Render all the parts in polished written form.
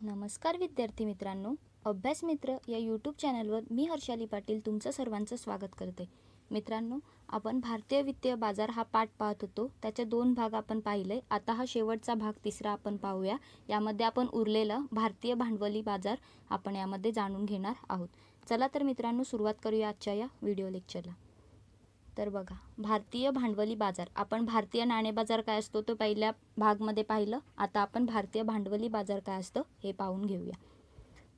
नमस्कार विद्यार्थी मित्रांनो, अभ्यास मित्र या यूट्यूब चॅनलवर मी हर्षाली पाटील तुमचं सर्वांचं स्वागत करते. मित्रांनो, आपण भारतीय वित्तीय बाजार हा पाठ पाहत होतो. त्याचे 2 भाग आपण पाहिले. आता हा शेवटचा भाग तिसरा आपण पाहूया. यामध्ये आपण उरलेलं भारतीय भांडवली बाजार आपण यामध्ये जाणून घेणार आहोत. चला तर मित्रांनो, सुरुवात करूया आजच्या या व्हिडिओ लेक्चरला. तर बघा, भारतीय भांडवली बाजार. आपण भारतीय नाणे बाजार काय असतो तो पहिल्या भागमध्ये पाहिलं. आता आपण भारतीय भांडवली बाजार काय असतं हे पाहून घेऊया.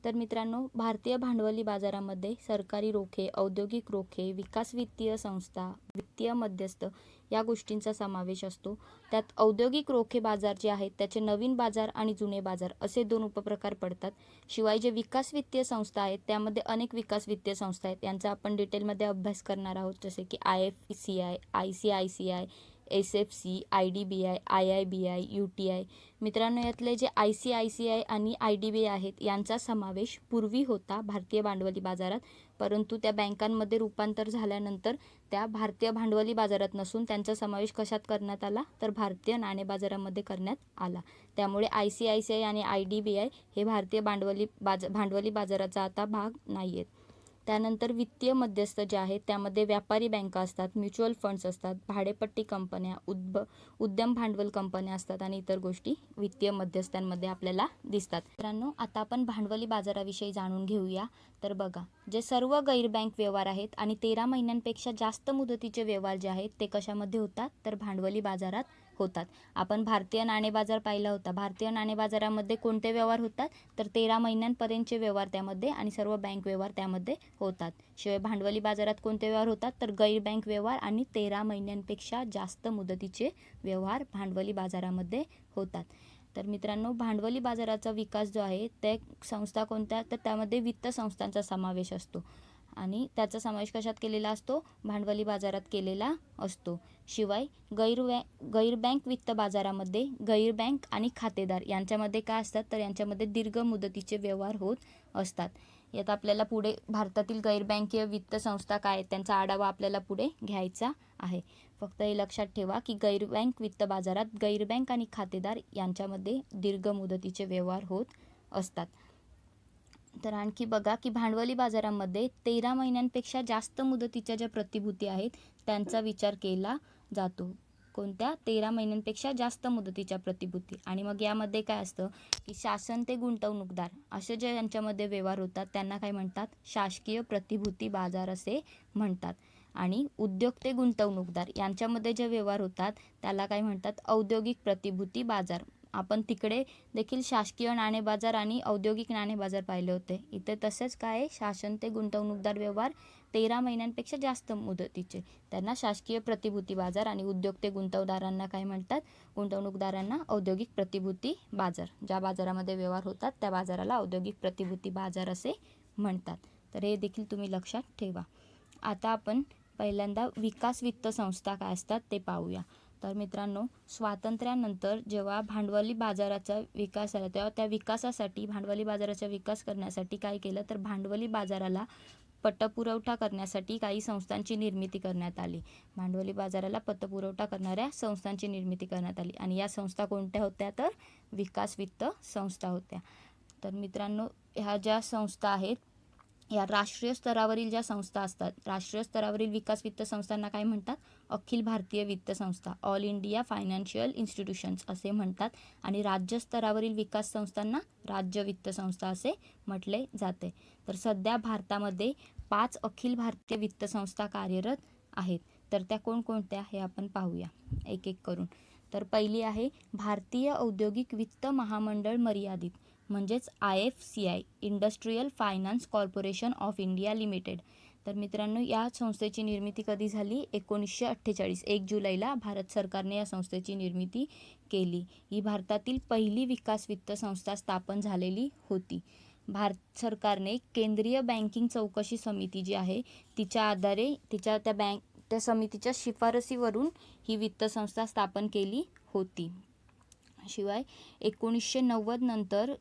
तर मित्रांनो, भारतीय भांडवली बाजारामध्ये सरकारी रोखे, औद्योगिक रोखे, विकास वित्तीय संस्था, वित्तीय मध्यस्थ या गोष्टींचा समावेश असतो. त्यात औद्योगिक रोखे बाजार जे आहेत त्याचे नवीन बाजार आणि जुने बाजार असे 2 उपप्रकार पडतात. शिवाय जे विकास वित्तीय संस्था आहेत त्यामध्ये अनेक विकास वित्तीय संस्था आहेत. यांचा आपण डिटेलमध्ये अभ्यास करणार आहोत, जसे की IFCI, ICICI, SFC, IDBI, IIBI, UTI. मित्रांनो, यातले जे ICICI आणि IDBI आहेत यांचा समावेश पूर्वी होता भारतीय भांडवली बाजारात, परंतु त्या बँकांमध्ये रूपांतर झाल्यानंतर त्या भारतीय भांडवली बाजारात नसून त्यांचा समावेश कशात करण्यात आला तर भारतीय नाणे बाजारामध्ये करण्यात आला. त्यामुळे ICICI आणि IDBI हे भारतीय भांडवली बाजाराचा आता भाग नाही आहेत. त्यानंतर वित्तीय मध्यस्थ जे आहेत त्यामध्ये व्यापारी बँका असतात, म्युच्युअल फंड्स असतात, भाडेपट्टी कंपन्या, उद्यम भांडवल कंपन्या असतात आणि इतर गोष्टी वित्तीय मध्यस्थांमध्ये आपल्याला दिसतात. मित्रांनो, आता आपण भांडवली बाजाराविषयी जाणून घेऊया. तर बघा, जे सर्व गैर बँक व्यवहार आहेत आणि 13 महिन्यांपेक्षा जास्त मुदतीचे व्यवहार जे आहेत ते कशामध्ये होतात तर भांडवली बाजारात होतात. आपण भारतीय नाणे बाजार पाहिला होता. भारतीय नाणे बाजारामध्ये कोणते व्यवहार होतात तर 13 महिन्यांपर्यंतचे व्यवहार त्यामध्ये आणि सर्व बँक व्यवहार त्यामध्ये होतात. शिवाय भांडवली बाजारात कोणते व्यवहार होतात तर गैर बँक व्यवहार आणि 13 महिन्यांपेक्षा जास्त मुदतीचे व्यवहार भांडवली बाजारामध्ये होतात. तर मित्रांनो, भांडवली बाजाराचा विकास जो आहे ते संस्था कोणत्या तर त्यामध्ये वित्त संस्थांचा समावेश असतो आणि त्याचा समावेश कशात केलेला असतो भांडवली बाजारात केलेला असतो. शिवाय गैर बँक वित्त बाजारामध्ये गैर बँक आणि खातेदार यांच्यामध्ये काय असतात तर यांच्यामध्ये दीर्घ मुदतीचे व्यवहार होत असतात. यात आपल्याला पुढे भारतातील गैर बँकीय वित्त संस्था काय आहेत त्यांचा आढावा आपल्याला पुढे घ्यायचा आहे. फक्त हे लक्षात ठेवा की गैर बँक वित्त बाजारात गैर बँक आणि खातेदार यांच्यामध्ये दीर्घ मुदतीचे व्यवहार होत असतात. तर आणखी बघा की भांडवली बाजारामध्ये 13 महिन्यांपेक्षा जास्त मुदतीच्या ज्या प्रतिभूती आहेत त्यांचा विचार केला जातो. कोणत्या 13 महिन्यांपेक्षा जास्त मुदतीच्या प्रतिभूती. आणि मग यामध्ये काय असतं की शासन ते गुंतवणूकदार असे जे यांच्यामध्ये व्यवहार होतात त्यांना काय म्हणतात शासकीय प्रतिभूती बाजार असे म्हणतात. आणि उद्योग ते गुंतवणूकदार यांच्यामध्ये जे व्यवहार होतात त्याला काय म्हणतात औद्योगिक प्रतिभूती बाजार. आपण तिकडे देखील शासकीय नाणे बाजार आणि औद्योगिक नाणे बाजार पाहिले होते. इथे तसेच काय आहे शासन ते गुंतवणूकदार व्यवहार 13 महिन्यांपेक्षा जास्त मुदतीचे त्यांना शासकीय प्रतिभूती बाजार आणि उद्योग ते गुंतवणूकदारांना काय म्हणतात गुंतवणूकदारांना औद्योगिक प्रतिभूती बाजार. ज्या बाजारामध्ये व्यवहार होतात त्या बाजाराला औद्योगिक प्रतिभूती बाजार असे म्हणतात. तर हे देखील तुम्ही लक्षात ठेवा. आता आपण पहिल्यांदा विकास वित्त संस्था काय असतात ते पाहूया. तर मित्रांनो, स्वातंत्र्यानंतर जेव्हा भांडवली बाजाराचा विकास झाला तेव्हा त्या विकासासाठी भांडवली बाजाराचा विकास करण्यासाठी काय केलं तर भांडवली बाजाराला पतपुरवठा करण्यासाठी काही संस्थांची निर्मिती करण्यात आली. भांडवली बाजाराला पतपुरवठा करणाऱ्या संस्थांची निर्मिती करण्यात आली आणि या संस्था कोणत्या होत्या तर विकास वित्त संस्था होत्या. तर मित्रांनो, ह्या ज्या संस्था आहेत या राष्ट्रीय स्तरावरील ज्या संस्था असतात, राष्ट्रीय स्तरावरील विकास वित्त संस्थांना काय म्हणतात अखिल भारतीय वित्त संस्था, ऑल इंडिया फायनान्शियल इन्स्टिट्यूशन्स असे म्हणतात. आणि राज्य स्तरावरील विकास संस्थांना राज्य वित्त संस्था असे म्हटले जाते. तर सध्या भारतामध्ये 5 अखिल भारतीय वित्त संस्था कार्यरत आहेत. तर त्या कोणकोणत्या हे आपण पाहूया एक एक करून. तर पहिली आहे भारतीय औद्योगिक वित्त महामंडळ मर्यादित म्हणजेच IFCI, industrial finance corporation of India limited. तर मित्रांनो, या संस्थेची निर्मिती कधी झाली 1948 1 जुलैला भारत सरकारने या संस्थेची निर्मिती केली. ही भारतातील पहिली विकास वित्त संस्था स्थापन झालेली होती. भारत सरकारने केंद्रीय बँकिंग चौकशी समिती जी आहे तिच्या आधारे त्या समितीच्या शिफारसीवरून ही वित्त संस्था स्थापन केली होती. शिवाय 1990 नंतर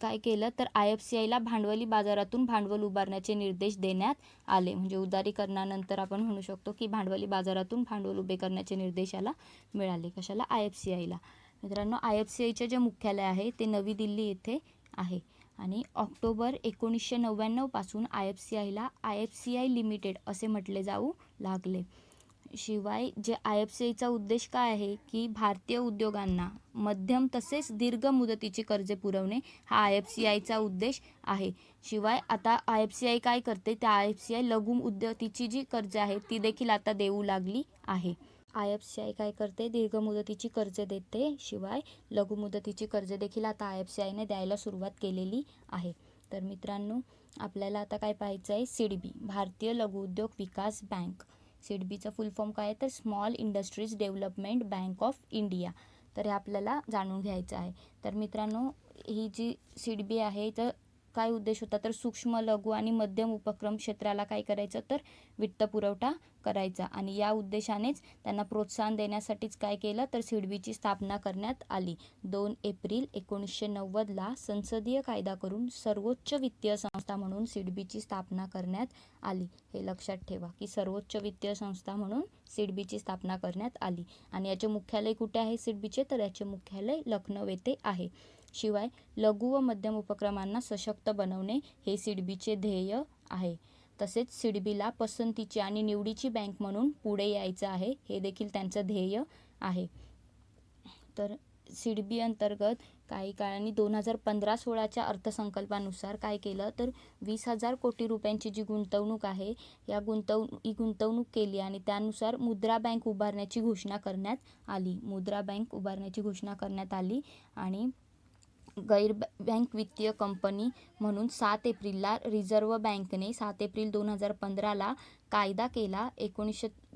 काय केलं तर IFCIला भांडवली बाजारातून भांडवल उभारण्याचे निर्देश देण्यात आले. म्हणजे उदारीकरणानंतर आपण म्हणू शकतो की भांडवली बाजारातून भांडवल उभे करण्याचे निर्देश याला मिळाले. कशाला IFCIला. मित्रांनो, IFCIचे जे मुख्यालय आहे ते नवी दिल्ली येथे आहे. आणि ऑक्टोबर 1999 पासून IFCIला IFCI लिमिटेड असे म्हटले जाऊ लागले. शिवाय जे IFCIचा उद्देश काय आहे की भारतीय उद्योगांना मध्यम तसेच दीर्घ मुदतीची कर्जे पुरवणे हा IFCIचा उद्देश आहे. शिवाय आता IFCI काय करते, त्या IFCI लघु मुदतीची जी कर्जे आहेत ती देखील आता देऊ लागली आहे. IFCI काय करते, दीर्घ मुदतीची कर्जे देते, शिवाय लघु मुदतीची कर्जे देखील आता IFCIने द्यायला सुरुवात केलेली आहे. तर मित्रांनो, आपल्याला आता काय पाहायचं आहे, सिडबी भारतीय लघु उद्योग विकास बँक. सिडबीचा फुल फॉर्म काय आहे तर small industries development bank of India. तर हे आपल्याला जाणून घ्यायचं आहे. तर मित्रांनो, ही जी सिडबी आहे तर काय उद्देश होता तर सूक्ष्म लघु आणि मध्यम उपक्रम क्षेत्राला काय करायचं तर वित्त पुरवठा करायचा. आणि या उद्देशानेच त्यांना प्रोत्साहन देण्यासाठीच काय केलं तर सिडबीची स्थापना करण्यात आली. 2 एप्रिल 1990ला संसदीय कायदा करून सर्वोच्च वित्तीय संस्था म्हणून सिडबीची स्थापना करण्यात आली. हे लक्षात ठेवा की सर्वोच्च वित्तीय संस्था म्हणून सिडबीची स्थापना करण्यात आली. आणि याचे मुख्यालय कुठे आहे सिडबीचे तर याचे मुख्यालय लखनौ येथे आहे. शिवाय लघु व मध्यम उपक्रमांना सशक्त बनवणे हे सिडबीचे ध्येय आहे. तसेच सिडबीला पसंतीची आणि निवडीची बँक म्हणून पुढे यायचं आहे, हे देखील त्यांचं ध्येय आहे. तर सिडबी अंतर्गत काही काळाने 2015-16च्या अर्थसंकल्पानुसार काय केलं तर 20,000 कोटी रुपयांची जी गुंतवणूक आहे या गुंतवणूक केली आणि त्यानुसार मुद्रा बँक उभारण्याची घोषणा करण्यात आली. मुद्रा बँक उभारण्याची घोषणा करण्यात आली आणि गैर बँक वित्तीय कंपनी म्हणून 7 एप्रिलला रिझर्व्ह बँकेने 7 एप्रिल 2015ला कायदा केला.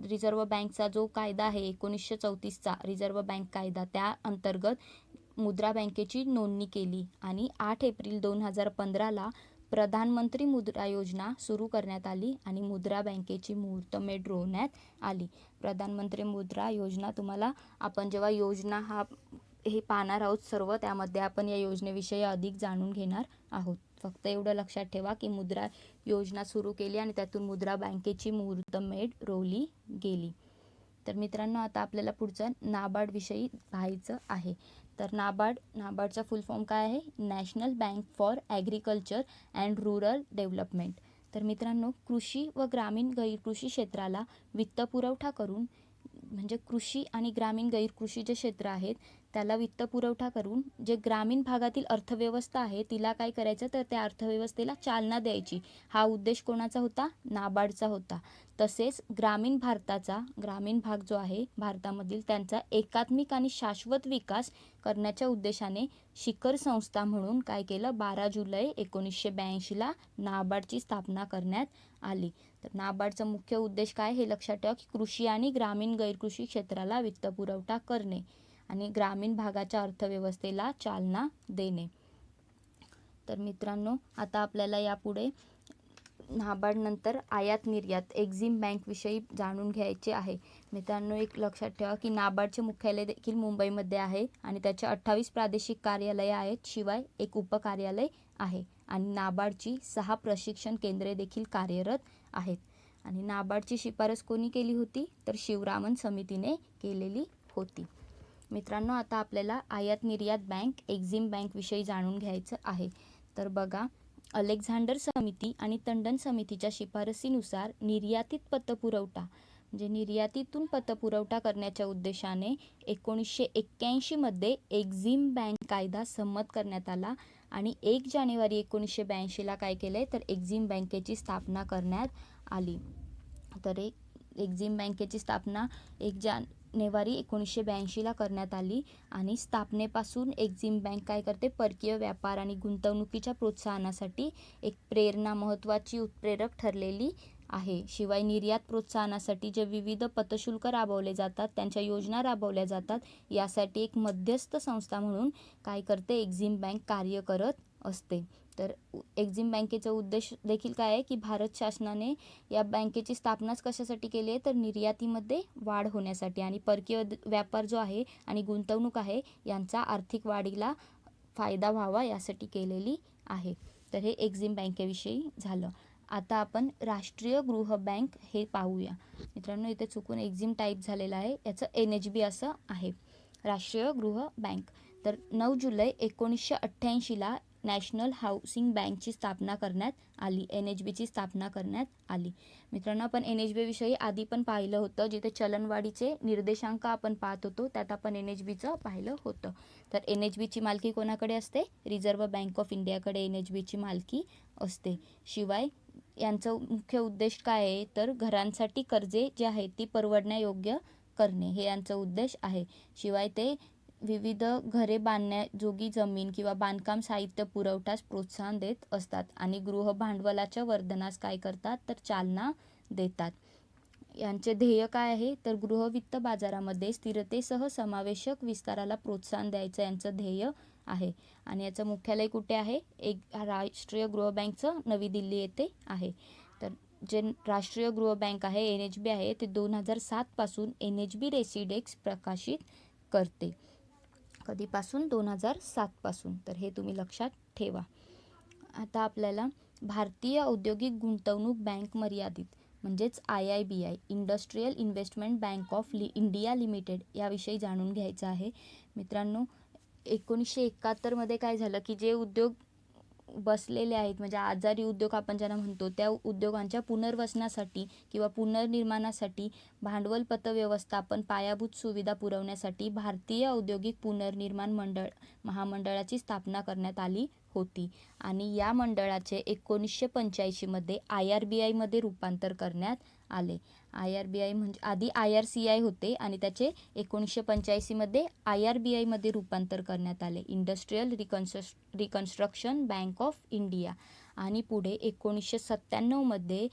रिझर्व्ह बँकचा जो कायदा आहे 1934चा रिझर्व्ह बँक कायदा, त्या अंतर्गत मुद्रा बँकेची नोंदणी केली. आणि 8 एप्रिल 2015ला प्रधानमंत्री मुद्रा योजना सुरू करण्यात आली आणि मुद्रा बँकेची मुहूर्तमेढ रोवण्यात आली. प्रधानमंत्री मुद्रा योजना, तुम्हाला आपण जेव्हा योजना हे पाहणार आहोत सर्व, त्यामध्ये आपण या योजनेविषयी अधिक जाणून घेणार आहोत. फक्त एवढं लक्षात ठेवा की मुद्रा योजना सुरू केली आणि त्यातून मुद्रा बँकेची मुहूर्तमेढ रोवली गेली. तर मित्रांनो, आता आपल्याला पुढचं नाबार्ड विषयी पाहायचं आहे. तर नाबार्डचा फुल फॉर्म काय आहे, national bank for agriculture and rural development. तर मित्रांनो, कृषी व ग्रामीण गैरकृषी क्षेत्राला वित्त पुरवठा करून, म्हणजे कृषी आणि ग्रामीण गैरकृषी जे क्षेत्र आहेत त्याला वित्त पुरवठा करून जे ग्रामीण भागातील अर्थव्यवस्था आहे तिला काय करायचं तर त्या अर्थव्यवस्थेला चालना द्यायची, हा उद्देश कोणाचा होता, नाबार्डचा होता. तसेच ग्रामीण भाग जो आहे भारतामधील त्यांचा एकात्मिक आणि शाश्वत विकास करण्याच्या उद्देशाने शिखर संस्था म्हणून काय केलं, 12 जुलै 1982ला नाबार्डची स्थापना करण्यात आली. तर नाबार्डचा मुख्य उद्देश काय हे लक्षात ठेवा की कृषी आणि ग्रामीण गैरकृषी क्षेत्राला वित्त पुरवठा करणे आणि ग्रामीण भागाच्या अर्थव्यवस्थेला चालना देणे. तर मित्रांनो, आता आपल्याला यापुढे नाबार्ड नंतर आयात निर्यात एक्झिम बँक विषयी जाणून घ्यायचे आहे. मित्रांनो, एक लक्षात ठेवा की नाबार्डचे मुख्यालय देखील मुंबईमध्ये आहे आणि त्याचे 28 प्रादेशिक कार्यालये आहेत, शिवाय एक उपकार्यालय आहे. आणि नाबार्डची 6 प्रशिक्षण केंद्रे देखील कार्यरत आहेत. आणि नाबार्डची शिफारस कोणी केली होती तर शिवरामन समितीने केलेली होती. मित्रांनो, आता आपल्याला आयात निर्यात बँक एक्झिम बँक विषयी जाणून घ्यायचं आहे. तर बघा, अलेक्झांडर समिती आणि टंडन समितीच्या शिफारसीनुसार निर्यातीत पतपुरवठा म्हणजे निर्यातीतून पतपुरवठा करण्याच्या उद्देशाने 1981 मध्ये एक्झिम बँक कायदा संमत करण्यात आला आणि 1 जानेवारी 1982ला काय केले तर एक्झिम बँकेची स्थापना करण्यात आली. तर एक्झिम बँकेची स्थापना 1 जानेवारी 1982ला करण्यात आली आणि स्थापनेपासून एक्झिम बँक काय करते, परकीय व्यापार आणि गुंतवणुकीच्या प्रोत्साहनासाठी एक महत्त्वाची उत्प्रेरक ठरलेली आहे. शिवाय निर्यात प्रोत्साहनासाठी जे विविध पतशुल्क राबवले जातात, त्यांच्या योजना राबवल्या जातात, यासाठी एक मध्यस्थ संस्था म्हणून काय करते एक्झिम बँक कार्य करत असते. तर एक्झिम बँकेचा उद्देश देखील काय आहे की भारत शासनाने या बँकेची स्थापनाच कशासाठी केली आहे तर निर्यातीमध्ये वाढ होण्यासाठी आणि परकीय व्यापार जो आहे आणि गुंतवणूक आहे यांचा आर्थिक वाढीला फायदा व्हावा यासाठी केलेली आहे. तर हे एक्झिम बँकेविषयी झालं. आता आपण राष्ट्रीय गृह बँक हे पाहूया. मित्रांनो, इथे चुकून एक्झिम टाईप झालेलं आहे, याचं NHB असं आहे. राष्ट्रीय गृह बँक तर 9 जुलै 1988ला नॅशनल हाऊसिंग बँकची स्थापना करण्यात आली, NHBची स्थापना करण्यात आली. मित्रांनो, आपण NHB विषयी आधी पण पाहिलं होतं, जिथे चलनवाढीचे निर्देशांक आपण पाहत होतो, त्यात आपण NHBचं पाहिलं होतं. तर NHBची मालकी कोणाकडे असते? रिझर्व्ह बँक ऑफ इंडियाकडे NHBची मालकी असते. शिवाय यांचं मुख्य उद्देश काय आहे, तर घरांसाठी कर्जे जे आहेत ती परवडण्यायोग्य करणे, हे यांचा उद्देश आहे. शिवाय ते विविध घरे बांधण्याजोगी जमीन किंवा बांधकाम साहित्य पुरवठ्यास प्रोत्साहन देत असतात आणि गृह भांडवलाच्या वर्धनास काय करतात, तर चालना देतात. यांचे ध्येय काय आहे, तर गृहवित्त बाजारामध्ये स्थिरतेसह समावेशक विस्ताराला प्रोत्साहन द्यायचं यांचं ध्येय आहे. आणि याचं मुख्यालय कुठे आहे? एक राष्ट्रीय गृह बँकचं नवी दिल्ली येथे आहे. तर जे राष्ट्रीय गृह बँक आहे NHB आहे, ते 2007 पासून NHB रेसिडेक्स प्रकाशित करते. कधीपासून? 2007 पासून. तर हे तुम्ही लक्षात ठेवा. आता आपल्याला भारतीय औद्योगिक गुंतवणूक बँक मर्यादित म्हणजेच IIBI, industrial investment bank of India limited याविषयी जाणून घ्यायचं आहे. मित्रांनो, 1971 मध्ये काय झालं की जे उद्योग बसलेले आहेत, म्हणजे आजारी उद्योग आपण ज्यांना म्हणतो, त्या उद्योगांच्या पुनर्वसनासाठी किंवा पुनर्निर्माणासाठी भांडवल पतव्यवस्थापन पायाभूत सुविधा पुरवण्यासाठी भारतीय औद्योगिक पुनर्निर्माण महामंडळाची स्थापना करण्यात आली होती. आणि या मंडळाचे 1985 मध्ये IRBI मध्ये रूपांतर करण्यात आले. IRBI म्हणजे आधी IRCI होते आणि त्याचे 1985 मध्ये IRBI मध्ये रूपांतर करण्यात आले, industrial reconstruction bank of India. आणि पुढे 1997 मध्ये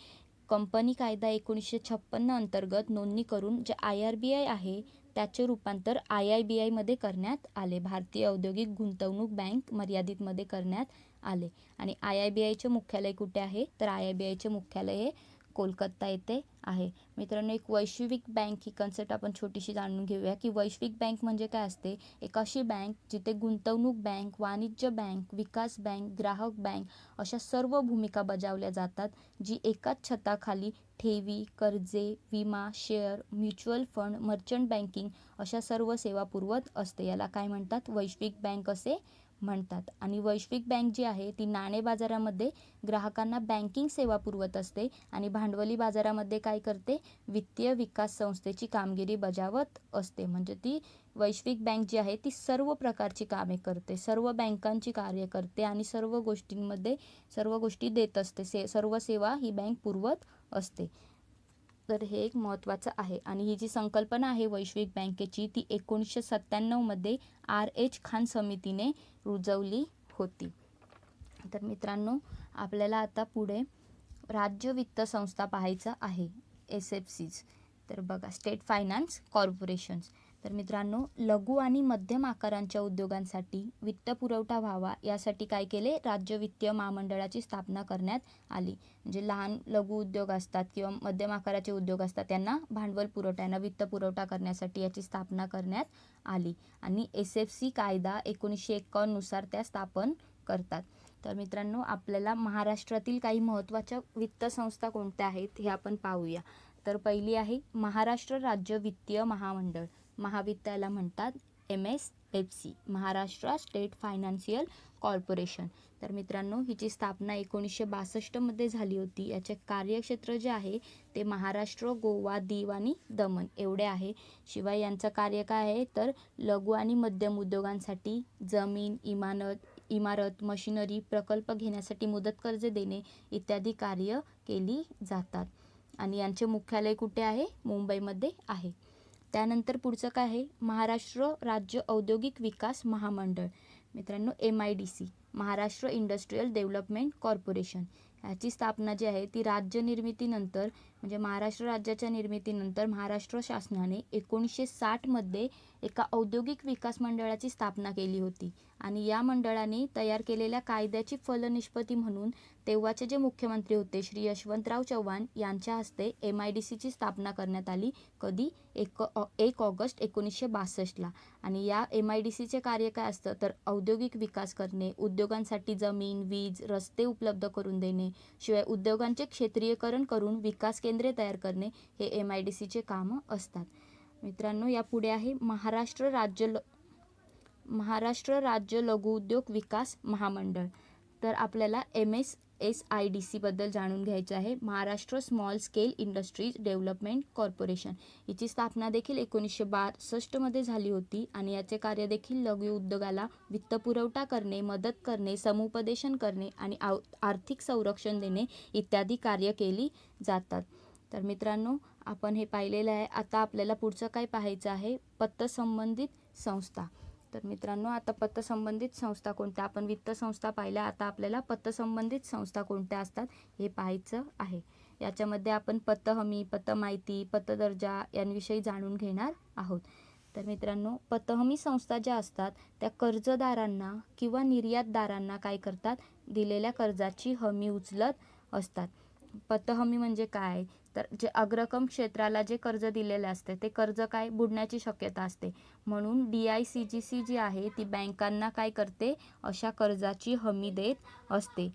कंपनी कायदा 1956 अंतर्गत नोंदणी करून जे IRBI आहे त्याचे रूपांतर IIBI मध्ये करण्यात आले, भारतीय औद्योगिक गुंतवणूक बँक मर्यादित मध्ये करण्यात आले. आणि IIBIचे मुख्यालय कुठे आहे, तर IIBIचे मुख्यालय हे कोलकाता येथे आहे. मित्रांनो, एक वैश्विक बँक ही कन्सेप्ट आपण छोटीशी जाणून घेऊया की वैश्विक बँक म्हणजे काय असते. एक अशी बँक जिथे गुंतवणूक बँक, वाणिज्य बँक, विकास बँक, ग्राहक बँक अशा सर्व भूमिका बजावल्या जातात, जी एकाच छताखाली ठेवी, कर्जे, विमा, share, mutual fund, merchant banking अशा सर्व सेवा पुरवत असते. याला काय म्हणतात? वैश्विक बँक असे म्हणतात. आणि वैश्विक बँक जी आहे ती नाणे बाजारामध्ये ग्राहकांना बँकिंग सेवा पुरवत असते आणि भांडवली बाजारामध्ये काय करते? वित्तीय विकास संस्थेची कामगिरी बजावत असते. म्हणजे ती वैश्विक बँक जी आहे ती सर्व प्रकारची कामे करते, सर्व बँकांची कार्य करते आणि सर्व गोष्टींमध्ये सर्व गोष्टी देत असते, सर्व सेवा ही बँक पुरवत असते. तर हे एक महत्त्वाचं आहे. आणि ही जी संकल्पना आहे वैश्विक बँकेची ती 1997 मध्ये RH खान समितीने रुजवली होती. तर मित्रांनो, आपल्याला आता पुढे राज्य वित्त संस्था पाहायचं आहे, SFCs. तर बघा, स्टेट फायनान्स कॉर्पोरेशन्स. तर मित्रांनो, लघु आणि मध्यम आकारांच्या उद्योगांसाठी वित्त पुरवठा व्हावा यासाठी काय केले? राज्य वित्तीय महामंडळाची स्थापना करण्यात आली. म्हणजे लहान लघु उद्योग असतात किंवा मध्यम आकाराचे उद्योग असतात, त्यांना भांडवल पुरवठ्यानं वित्त पुरवठा करण्यासाठी याची स्थापना करण्यात आली. आणि SFC कायदा 1951 नुसार त्या स्थापन करतात. तर मित्रांनो, आपल्याला महाराष्ट्रातील काही महत्त्वाच्या वित्त संस्था कोणत्या आहेत हे आपण पाहूया. तर पहिली आहे महाराष्ट्र राज्य वित्तीय महामंडळ, महावित्ताला म्हणतात MSFC, Maharashtra state financial corporation. तर मित्रांनो, हिची स्थापना 1962 मध्ये झाली होती. याचे कार्यक्षेत्र जे आहे ते महाराष्ट्र, गोवा, दीव आणि दमण एवढे आहे. शिवाय यांचं कार्य काय आहे, तर लघु आणि मध्यम उद्योगांसाठी जमीन, इमारत, मशिनरी, प्रकल्प घेण्यासाठी मुदत कर्ज देणे इत्यादी कार्य केली जातात. आणि यांचे मुख्यालय कुठे आहे? मुंबईमध्ये आहे. त्यानंतर पुढचं काय आहे? महाराष्ट्र राज्य औद्योगिक विकास महामंडळ. मित्रांनो, MIDC, Maharashtra industrial development corporation. याची स्थापना जी आहे ती राज्य निर्मितीनंतर, म्हणजे महाराष्ट्र राज्याच्या निर्मितीनंतर महाराष्ट्र शासनाने 1960 मध्ये एका औद्योगिक विकास मंडळाची स्थापना केली होती. आणि या मंडळाने तयार केलेल्या कायद्याची फलनिष्पत्ती म्हणून तेव्हाचे जे मुख्यमंत्री होते श्री यशवंतराव चव्हाण यांच्या हस्ते MIDCची स्थापना करण्यात आली. कधी? 1 ऑगस्ट 1962 ला. आणि या MIDCचे कार्य काय असतं, तर औद्योगिक विकास करणे, उद्योगांसाठी जमीन, वीज, रस्ते उपलब्ध करून देणे, शिवाय उद्योगांचे क्षेत्रीयकरण करून विकास केंद्रे तयार करणे हे MIDCचे कामं असतात. मित्रांनो, यापुढे आहे महाराष्ट्र राज्य लघु उद्योग विकास महामंडळ. तर आपल्याला MSSIDC बद्दल जाणून घ्यायचं आहे. Maharashtra small scale industries development corporation. याची स्थापना देखील 1962 मध्ये झाली होती आणि याचे कार्य देखील लघु उद्योगाला वित्तपुरवठा करणे, मदत करणे, समुपदेशन करणे आणि आर्थिक संरक्षण देणे इत्यादी कार्य केली जातात. तर मित्रांनो, आपण हे पाहिलेलं आहे. आता आपल्याला पुढचं काय पाहायचं आहे, पतसंबंधित संस्था. तर मित्रांनो, आता पतसंबंधित संस्था कोणत्या, आपण वित्त संस्था पाहिल्या, आता आपल्याला पतसंबंधित संस्था कोणत्या असतात हे पाहायचं आहे. याच्यामध्ये आपण पतहमी, पतमाहिती, पतदर्जा यांविषयी जाणून घेणार आहोत. तर मित्रांनो, पतहमी संस्था ज्या असतात त्या कर्जदारांना किंवा निर्यातदारांना काय करतात, दिलेल्या कर्जाची हमी उचलत असतात. पतहमी म्हणजे काय, तर जे अग्रक्रम क्षेत्राला जे कर्ज दिलेले असते ते कर्ज काय बुडण्याची शक्यता असते, म्हणून DICGC जी आहे ती बँकांना काय करते, अशा कर्जाची हमी देत असते.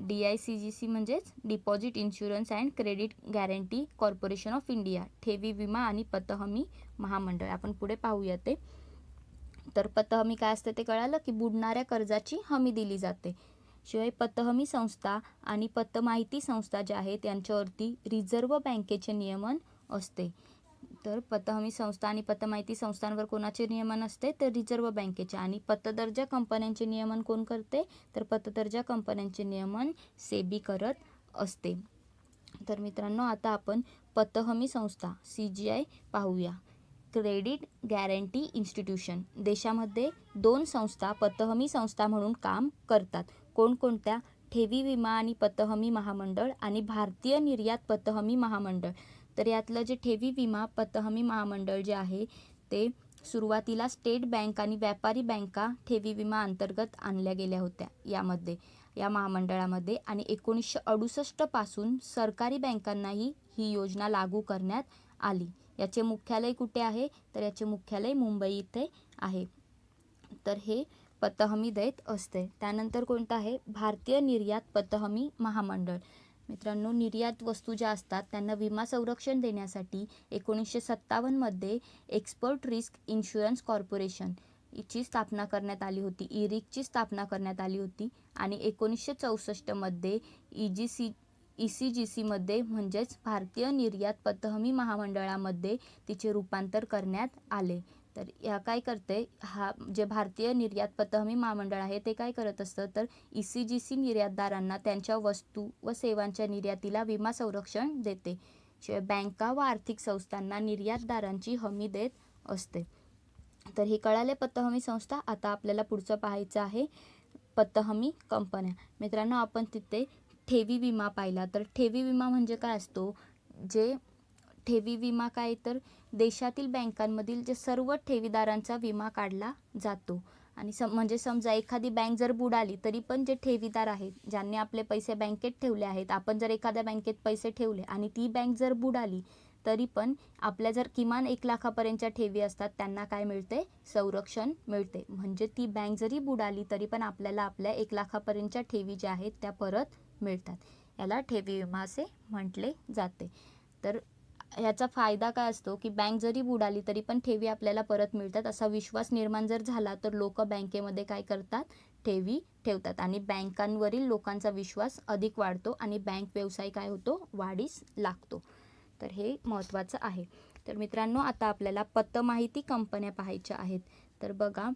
DICGC म्हणजेच deposit insurance and credit guarantee corporation of India, ठेवी विमा आणि पतहमी महामंडळ. आपण पुढे पाहूया ते. तर पतहमी काय असते ते कळालं की बुडणाऱ्या कर्जाची हमी दिली जाते. शिवाय पतहमी संस्था आणि पतमाहिती संस्था ज्या आहेत यांच्यावरती रिझर्व्ह बँकेचे नियमन असते. तर पतहमी संस्था आणि पतमाहिती संस्थांवर कोणाचे नियमन असते, तर रिझर्व्ह बँकेचे. आणि पतदर्जा कंपन्यांचे नियमन कोण करते, तर पतदर्जा कंपन्यांचे नियमन सेबी करत असते. तर मित्रांनो, आता आपण पतहमी संस्था CGI पाहूया. Credit guarantee institution. देशामध्ये 2 संस्था पतहमी संस्था म्हणून काम करतात. कोणकोणत्या, ठेवी विमा आणि पतहमी महामंडळ आणि भारतीय निर्यात पतहमी महामंडळ. तर यातलं जे ठेवी विमा पतहमी महामंडळ जे आहे ते सुरुवातीला स्टेट बँक आणि व्यापारी बँका ठेवी विमा अंतर्गत आणल्या गेल्या होत्या या महामंडळामध्ये. आणि 1968 पासून सरकारी बँकांनाही ही योजना लागू करण्यात आली. याचे मुख्यालय कुठे आहे, तर याचे मुख्यालय मुंबई इथे आहे. तर हे पतहमी देत असते. त्यानंतर कोणतं आहे, भारतीय निर्यात पतहमी महामंडळ. मित्रांनो, निर्यात वस्तू ज्या असतात त्यांना विमा संरक्षण देण्यासाठी 1957 मध्ये एक्सपोर्ट रिस्क इन्शुरन्स कॉर्पोरेशन ची स्थापना करण्यात आली होती. IRICची स्थापना करण्यात आली होती. आणि 1964 मध्ये ECGC मध्ये म्हणजेच भारतीय निर्यात पतहमी महामंडळामध्ये तिचे रूपांतर करण्यात आले. तर या काय करते, हा जे भारतीय निर्यात पतहमी महामंडळ आहे ते काय करत असतं, तर ECGC निर्यातदारांना त्यांच्या वस्तू व सेवांच्या निर्यातीला विमा संरक्षण देते. शिवाय बँका व आर्थिक संस्थांना निर्यातदारांची हमी देत असते. तर हे कळाले पतहमी संस्था. आता आपल्याला पुढचं पाहायचं आहे पतहमी कंपन्या. मित्रांनो, आपण तिथे ठेवी विमा पाहिला. तर ठेवी विमा म्हणजे काय असतो, जे ठेवी विमा काय, तर देशातील बँकांमधील जे सर्व ठेवीदारांचा विमा काढला जातो. आणि म्हणजे समजा एखादी बँक जर बुडाली तरी पण जे ठेवीदार आहेत, ज्यांनी आपले पैसे बँकेत ठेवले आहेत, आपण जर एखाद्या बँकेत पैसे ठेवले आणि ती बँक जर बुडाली तरी पण आपल्या जर किमान 1 लाखापर्यंतच्या ठेवी असतात त्यांना काय मिळते, संरक्षण मिळते. म्हणजे ती बँक जरी बुडाली तरी पण आपल्याला आपल्या 1 लाखापर्यंतच्या ठेवी ज्या आहेत त्या परत मिळतात. याला ठेवी विमा असे म्हटले जाते. तर याचा फायदा काय असतो की बँक जरी बुडाली तरी पण ठेवी आपल्याला परत मिळतात, असा विश्वास निर्माण जर झाला तर लोक बँकेमध्ये काय करतात, ठेवी ठेवतात. आणि बँकांवरील लोकांचा विश्वास अधिक वाढतो आणि बँक व्यवसाय काय होतो, वाढीस लागतो. तर हे महत्त्वाचं आहे. तर मित्रांनो, आता आपल्याला पतमाहिती कंपन्या पाहायच्या आहेत. तर बघा,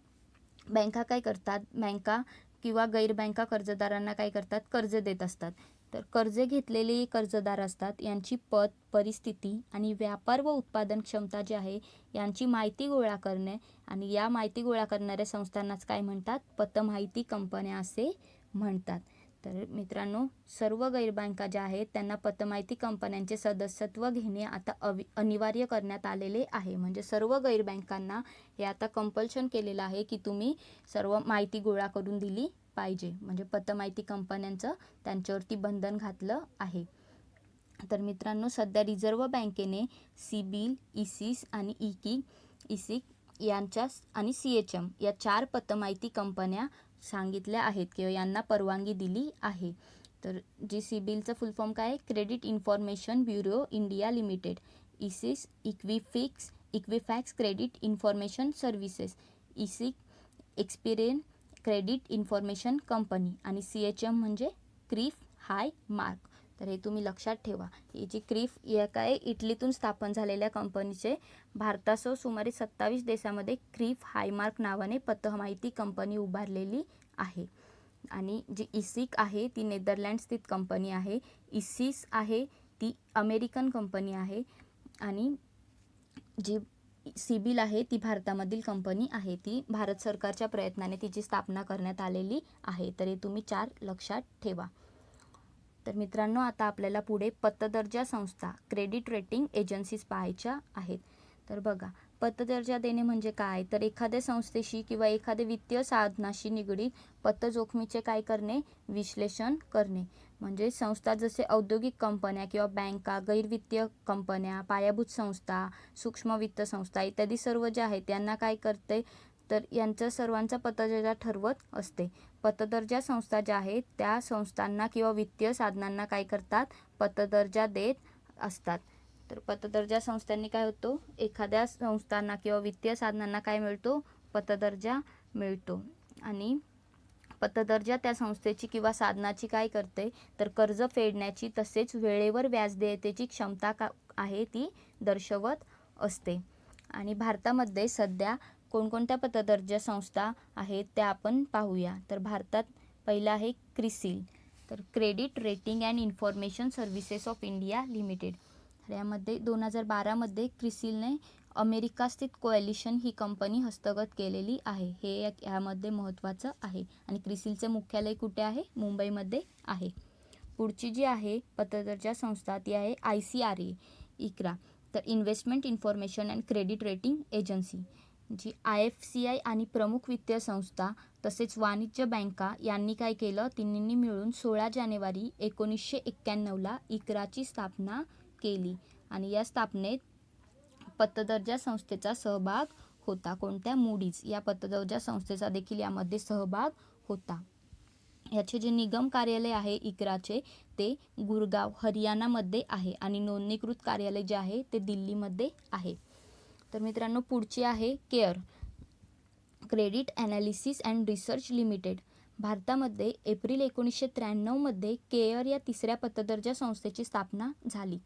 बँका काय करतात, बँका किंवा गैरबँका कर्जदारांना काय करतात, कर्ज देत असतात. तर कर्ज घेतलेले कर्जदार असतात यांची पत परिस्थिती आणि व्यापार व उत्पादन क्षमता जी आहे यांची माहिती गोळा करणे, आणि या माहिती गोळा करणाऱ्या संस्थांनाच काय म्हणतात, पतमाहिती कंपन्या असे म्हणतात. तर मित्रांनो, सर्व गैरबँका ज्या आहेत त्यांना पतमाहिती कंपन्यांचे सदस्यत्व घेणे आता अनिवार्य करण्यात आलेले आहे. म्हणजे सर्व गैरबँकांना हे आता कंपल्शन केलेलं आहे की तुम्ही सर्व माहिती गोळा करून दिली पाहिजे. म्हणजे पतमाहिती कंपन्यांचं त्यांच्यावरती बंधन घातलं आहे. तर मित्रांनो, सध्या रिझर्व्ह बँकेने सिबिल, इसिस आणि इसिक यांच्या आणि CHM या 4 पतमाहिती कंपन्या सांगितल्या आहेत किंवा यांना परवानगी दिली आहे. तर जी सिबिलचं फुल फॉर्म काय आहे, credit information bureau India limited. इसिस, इक्विफॅक्स क्रेडिट इन्फॉर्मेशन सर्व्हिसेस. इसिक एक्सपिरियन क्रेडिट इन्फॉर्मेशन कंपनी आणि CHM म्हणजे क्रिफ हाय मार्क. तर हे तुम्ही लक्षात ठेवा. ही जी क्रिफ या काय इटलीतून स्थापन झालेल्या कंपनीचे भारतासह सुमारे 27 देशामध्ये क्रिफ हायमार्क नावाने पतमाहिती कंपनी उभारलेली आहे. आणि जी इसिक आहे ती नेदरलँड स्थित कंपनी आहे. इसिस आहे ती अमेरिकन कंपनी आहे. आणि जी सिबिल आहे ती भारतामधील कंपनी आहे. ती भारत सरकारच्या प्रयत्नाने तिची स्थापना करण्यात आलेली आहे. तर हे तुम्ही 4 लक्षात ठेवा. तर मित्रांनो, आता आपल्याला पुढे पतदर्जा संस्था क्रेडिट रेटिंग एजन्सीज पाहायच्या आहेत. तर बघा, पतदर्जा देणे म्हणजे काय, तर एखाद्या संस्थेशी किंवा एखाद्या वित्तीय साधनाशी निगडीत पतजोखमीचे काय करणे, विश्लेषण करणे. म्हणजे संस्था जसे औद्योगिक कंपन्या किंवा बँका, गैरवित्तीय कंपन्या, पायाभूत संस्था, सूक्ष्म वित्त संस्था इत्यादी सर्व जे आहेत त्यांना काय करते, तर यांच्या सर्वांचा पतदर्जा ठरवत असते. पतदर्जा संस्था ज्या आहेत त्या संस्थांना किंवा वित्तीय साधनांना काय करतात, पतदर्जा देत असतात. तर पतदर्जा संस्थांनी काय होतो, एखाद्या संस्थांना किंवा वित्तीय साधनांना काय मिळतो, पतदर्जा मिळतो. आणि पतदर्जा त्या संस्थेची किंवा साधनाची काय करते, तर कर्ज फेडण्याची तसेच वेळेवर व्याज देयतेची क्षमता आहे ती दर्शवत असते. आणि भारतामध्ये सध्या कोणकोणत्या पतदर्जा संस्था आहेत त्या आपण पाहूया. तर भारतात पहिला आहे क्रिसिल, तर credit rating and information services of India limited. तर यामध्ये 2012मध्ये क्रिसिलने अमेरिका स्थित कोॲलिशन ही कंपनी हस्तगत केलेली आहे. हे यामध्ये महत्त्वाचं आहे. आणि क्रिसिलचे मुख्यालय कुठे आहे, मुंबईमध्ये आहे. पुढची जी आहे पतदर्जा संस्था ती आहे ICRA इक्रा, तर investment information and credit rating agency. G IFCI आणि प्रमुख वित्तीय संस्था तसेच वाणिज्य बँका यांनी काय केलं, तिन्हींनी मिळून 16 जानेवारी 1991ला इक्राची स्थापना केली. आणि या स्थापनेत पतदर्जा संस्थेचा सहभाग होता. कोणत्या, मूडीज या पतदर्जा संस्थेचा देखील यामध्ये सहभाग होता. याचे जे निगम कार्यालय आहे इक्राचे ते गुरगाव हरियाणामध्ये आहे आणि नोंदणीकृत कार्यालय जे आहे ते दिल्लीमध्ये आहे. तर मित्रांनो, पुढची आहे care credit analysis and research limited. भारतामध्ये एप्रिल 1993मध्ये केअर या तिसऱ्या पतदर्जा संस्थेची स्थापना झाली.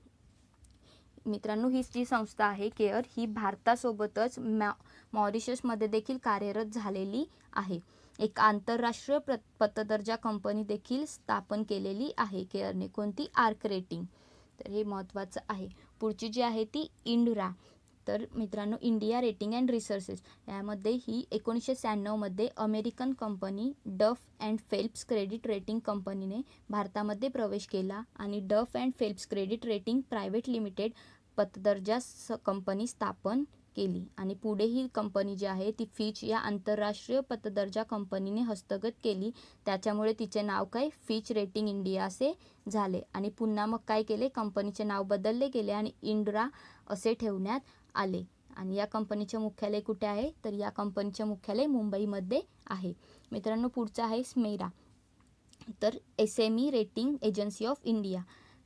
मित्रांनो, ही जी संस्था आहे केअर ही भारतासोबतच मॉरिशसमध्ये देखील कार्यरत झालेली आहे. एक आंतरराष्ट्रीय पतदर्जा कंपनी देखील स्थापन केलेली आहे केअरने. कोणती, आर्क रेटिंग. तर हे महत्त्वाचं आहे. पुढची जी आहे ती इंडरा, तर मित्रांनो इंडिया रेटिंग अँड रिसर्चेस. यामध्ये ही 1996मध्ये American company Duff and Phelps credit rating कंपनीने भारतामध्ये प्रवेश केला आणि Duff and Phelps credit rating private limited पतदर्जा कंपनी स्थापन केली. आणि पुढे ही कंपनी जी आहे ती फिच या आंतरराष्ट्रीय पतदर्जा कंपनीने हस्तगत केली. त्याच्यामुळे तिचे नाव काय, फिच रेटिंग इंडिया असे झाले. आणि पुन्हा मग काय केले, कंपनीचे नाव बदलले गेले आणि इंडरा असे ठेवण्यात आले. आणि या कंपनीचे मुख्यालय कुठे आहे, तर या कंपनीचे मुख्यालय मुंबईमध्ये आहे. मित्रांनो, पुढचं आहे स्मेरा, तर SME rating agency of India.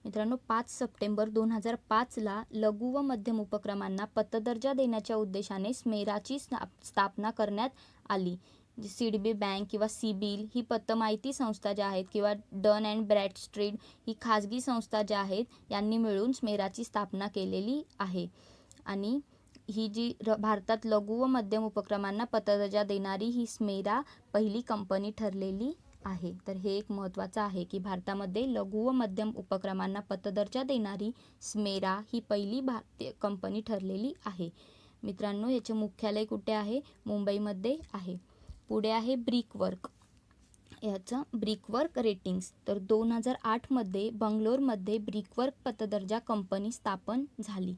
मित्रांनो, 5 सप्टेंबर 2005ला लघु व मध्यम उपक्रमांना पतदर्जा देण्याच्या उद्देशाने स्मेराची स्थापना करण्यात आली. सिडबी बँक किंवा सिबिल ही पतमाहिती संस्था ज्या आहेत किंवा डन अँड ब्रॅडस्ट्रीट ही खाजगी संस्था ज्या आहेत यांनी मिळून स्मेराची स्थापना केलेली आहे. आणि ही जी भारतात लघु व मध्यम उपक्रमांना पतदर्जा देणारी ही स्मेरा पहिली कंपनी ठरलेली आहे. तर हे एक महत्त्वाचं आहे की भारतामध्ये लघु व मध्यम उपक्रमांना पतदर्जा देणारी स्मेरा ही पहिली भारतीय कंपनी ठरलेली आहे. मित्रांनो, याचे मुख्यालय कुठे आहे, मुंबईमध्ये आहे. पुढे आहे ब्रिकवर्क, याचं ब्रिकवर्क रेटिंग्स. तर 2008मध्ये बंगलोरमध्ये ब्रिकवर्क पतदर्जा कंपनी स्थापन झाली.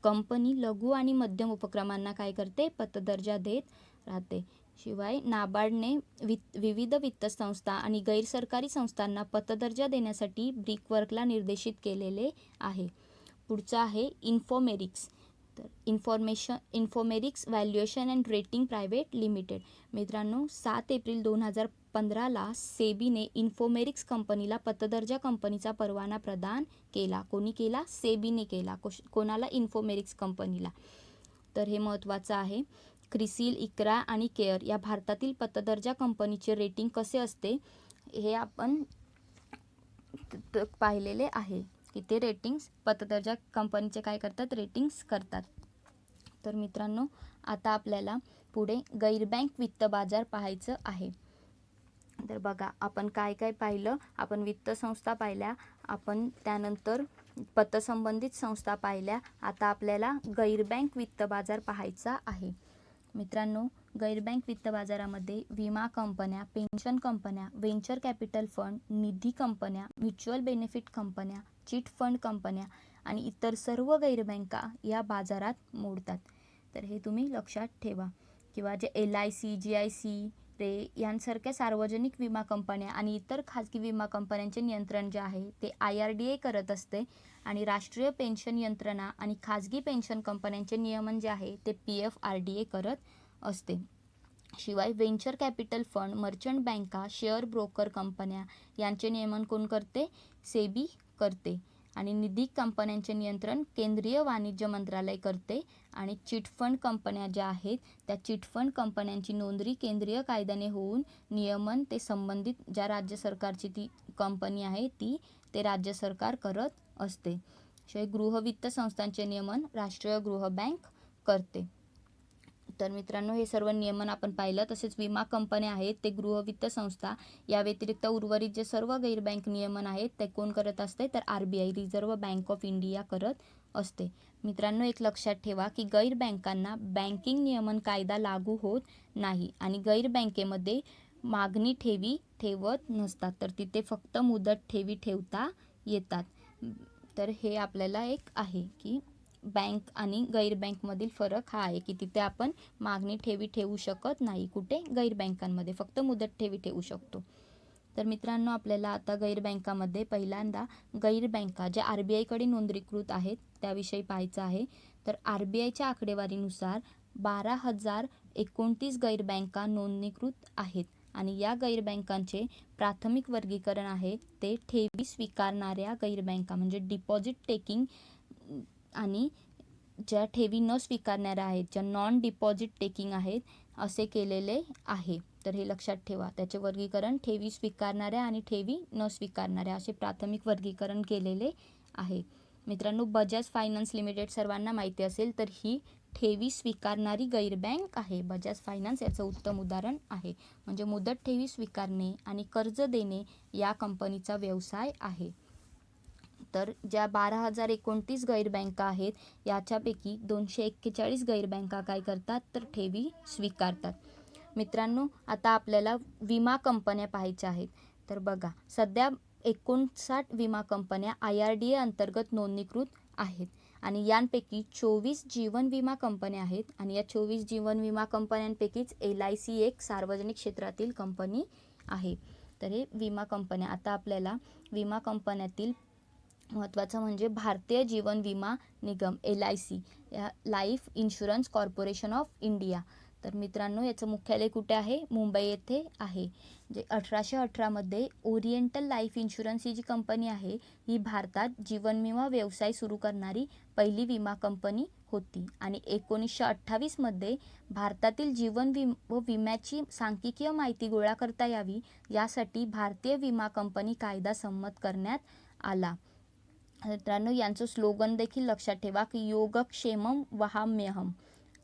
कंपनी लघु आणि मध्यम उपक्रमांना काय करते, पतदर्जा देत राहते. शिवाय नाबार्डने विविध वित्त संस्था आणि गैरसरकारी संस्थांना पतदर्जा देण्यासाठी ब्रिकवर्कला निर्देशित केलेले आहे. पुढचं आहे इन्फोमेरिक्स, तर Infomerics valuation and rating private limited. मित्रांनो, 7 एप्रिल 2015ला सेबीने इन्फोमेरिक्स कंपनीला पतदर्जा कंपनीचा परवाना प्रदान केला. कोणी केला, सेबीने केला. कोणाला, इन्फोमेरिक्स कंपनीला. तर हे महत्त्वाचं आहे. क्रिसिल, इक्रा आणि केअर या भारतातील पतदर्जा कंपनीचे रेटिंग कसे असते हे आपण पाहिलेले आहे की ते रेटिंग्स पतदर्जा कंपनीचे काय करतात, रेटिंग्स करतात. तर मित्रांनो, आता आपल्याला पुढे गैरबँक वित्त बाजार पाहायचं आहे. तर बघा, आपण काय काय पाहिलं. आपण वित्त संस्था पाहिल्या, आपण त्यानंतर पतसंबंधित संस्था पाहिल्या. आता आपल्याला गैरबँक वित्त बाजार पाहायचा आहे. मित्रांनो, गैरबँक वित्त बाजारामध्ये विमा कंपन्या, पेन्शन कंपन्या, व्हेंचर कॅपिटल फंड, निधी कंपन्या, म्युच्युअल बेनिफिट कंपन्या, चिट फंड कंपन्या आणि इतर सर्व गैरबँका या बाजारात मोडतात. तर हे तुम्ही लक्षात ठेवा. किंवा जे LIC, GIC, रे यांसारख्या सार्वजनिक विमा कंपन्या आणि इतर खाजगी विमा कंपन्यांचे नियंत्रण जे आहे ते IRDA करत असते आणि राष्ट्रीय पेन्शन यंत्रणा आणि खाजगी पेन्शन कंपन्यांचे नियमन जे आहे ते PFRDA करत असते. शिवाय व्हेंचर कॅपिटल फंड, मर्चंट बँका, शेअर ब्रोकर कंपन्या यांचे नियमन कोण करते, सेबी करते. आणि निधी कंपन्यांचे नियंत्रण केंद्रीय वाणिज्य मंत्रालय करते. आणि चिटफंड कंपन्या ज्या आहेत त्या चिटफंड कंपन्यांची नोंदणी केंद्रीय कायद्याने होऊन नियमन ते संबंधित ज्या राज्य सरकारची ती कंपनी आहे ते राज्य सरकार करत असते. शिवाय गृहवित्त संस्थांचे नियमन राष्ट्रीय गृह बँक करते. तर मित्रांनो, हे सर्व नियमन आपण पाहिलं. तसेच विमा कंपन्या आहेत ते गृहवित्त संस्था या व्यतिरिक्त उर्वरित जे सर्व गैरबँक नियमन आहेत ते कोण करत असते, तर RBI, reserve bank of India करत असते. मित्रांनो, एक लक्षात ठेवा की गैरबँकांना बँकिंग नियमन कायदा लागू होत नाही आणि गैरबँकेमध्ये मागणी ठेवी ठेवत नसतात, तर तिथे फक्त मुदत ठेवी ठेवता येतात. तर हे आपल्याला एक आहे की बँक आणि गैरबँकमधील फरक हा आहे की तिथे आपण मागणी ठेवी ठेवू शकत नाही. कुठे, गैरबँकांमध्ये फक्त मुदत ठेवी ठेवू शकतो. तर मित्रांनो, आपल्याला आता गैरबँकामध्ये पहिल्यांदा गैरबँका ज्या RBI कडे नोंदणीकृत आहेत त्याविषयी पाहायचं आहे. तर RBIच्या आकडेवारीनुसार 12,029 गैरबँका नोंदणीकृत आहेत आणि या गैरबँकांचे प्राथमिक वर्गीकरण आहे ते ठेवी स्वीकारणाऱ्या गैरबँका म्हणजे डिपॉझिट टेकिंग आणि ज्या ठेवी न स्वीकारणाऱ्या आहेत, ज्या नॉन डिपॉझिट टेकिंग आहेत असे केलेले आहे. तर हे लक्षात ठेवा. त्याचे वर्गीकरण ठेवी स्वीकारणाऱ्या आणि ठेवी न स्वीकारणाऱ्या असे प्राथमिक वर्गीकरण केलेले आहे. मित्रांनो, बजाज फायनान्स लिमिटेड सर्वांना माहिती असेल तर ही ठेवी स्वीकारणारी गैरबँक आहे. बजाज फायनान्स याचं उत्तम उदाहरण आहे. म्हणजे मुदत ठेवी स्वीकारणे आणि कर्ज देणे या कंपनीचा व्यवसाय आहे. तर ज्या 12,029 गैरबँका आहेत याच्यापैकी 241 गैरबँका काय करतात, तर ठेवी स्वीकारतात. मित्रांनो, आता आपल्याला विमा कंपन्या पाहायच्या आहेत. तर बघा, सध्या 59 विमा कंपन्या IRDA अंतर्गत नोंदणीकृत आहेत आणि यांपैकी 24 जीवन विमा कंपन्या आहेत आणि या 24 जीवन विमा कंपन्यांपैकीच LIC एक सार्वजनिक क्षेत्रातील कंपनी आहे. तर हे विमा कंपन्या. आता आपल्याला विमा कंपन्यातील महत्त्वाचं म्हणजे भारतीय जीवन विमा निगम LIC या life insurance corporation of India. तर मित्रांनो, याचं मुख्यालय कुठे आहे, मुंबई येथे आहे. जे 1818 मध्ये ओरिएंटल लाईफ इन्शुरन्स ही जी कंपनी आहे ही भारतात जीवन विमा व्यवसाय सुरू करणारी पहिली विमा कंपनी होती आणि 1928 मध्ये भारतातील जीवन विम्याची सांख्यिकीय माहिती गोळा करता यावी यासाठी भारतीय विमा कंपनी कायदा संमत करण्यात आला. मित्रांनो, यांचं स्लोगन देखील लक्षात ठेवा की योगक्षेमम वहाम्यहम,